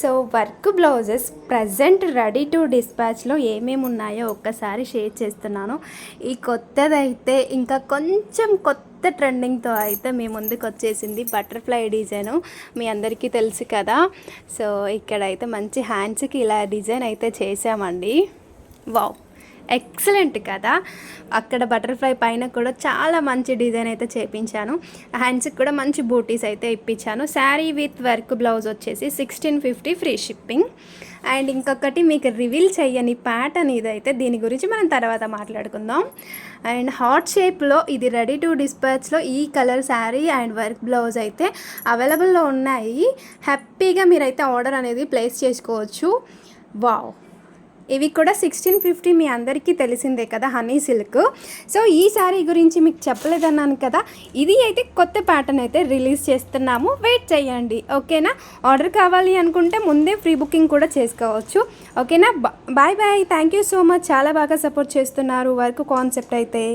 So work blouses present ready to డిస్పాచ్లో ఏమేమి ఉన్నాయో ఒక్కసారి షేర్ చేస్తున్నాను. ఈ కొత్తదైతే ఇంకా కొంచెం కొత్త ట్రెండింగ్తో అయితే మీ ముందుకు వచ్చేసింది బటర్ఫ్లై డిజైను. మీ అందరికీ తెలుసు కదా. సో ఇక్కడైతే మంచి హ్యాండ్స్కి ఇలా డిజైన్ అయితే చేసామండి. వావ్, ఎక్సలెంట్ కదా. అక్కడ బటర్ఫ్లై పైన కూడా చాలా మంచి డిజైన్ అయితే చేపించాను. హ్యాండ్స్కి కూడా మంచి బూటీస్ అయితే ఇప్పించాను. శారీ విత్ వర్క్ బ్లౌజ్ వచ్చేసి 1650 ఫ్రీ షిప్పింగ్. అండ్ ఇంకొకటి మీకు రివీల్ చేయని ప్యాటర్న్ ఇదైతే, దీని గురించి మనం తర్వాత మాట్లాడుకుందాం. అండ్ హార్ట్ షేప్లో ఇది రెడీ టు డిస్పాచ్లో ఈ colour sari and work blouse అయితే అవైలబుల్లో ఉన్నాయి. హ్యాపీగా మీరైతే ఆర్డర్ అనేది ప్లేస్ చేసుకోవచ్చు. వావ్, ఇవి కూడా 1650 మీ అందరికీ తెలిసిందే కదా, హనీ సిల్క్. సో ఈ శారీ గురించి మీకు చెప్పలేదన్నాను కదా, ఇది అయితే కొత్త ప్యాటర్న్ అయితే రిలీజ్ చేస్తున్నాము. వెయిట్ చేయండి, ఓకేనా. ఆర్డర్ కావాలి అనుకుంటే ముందే ప్రీ బుకింగ్ కూడా చేసుకోవచ్చు, ఓకేనా. Bye bye, thank you so much. చాలా బాగా సపోర్ట్ చేస్తున్నారు వర్క్ కాన్సెప్ట్ అయితే.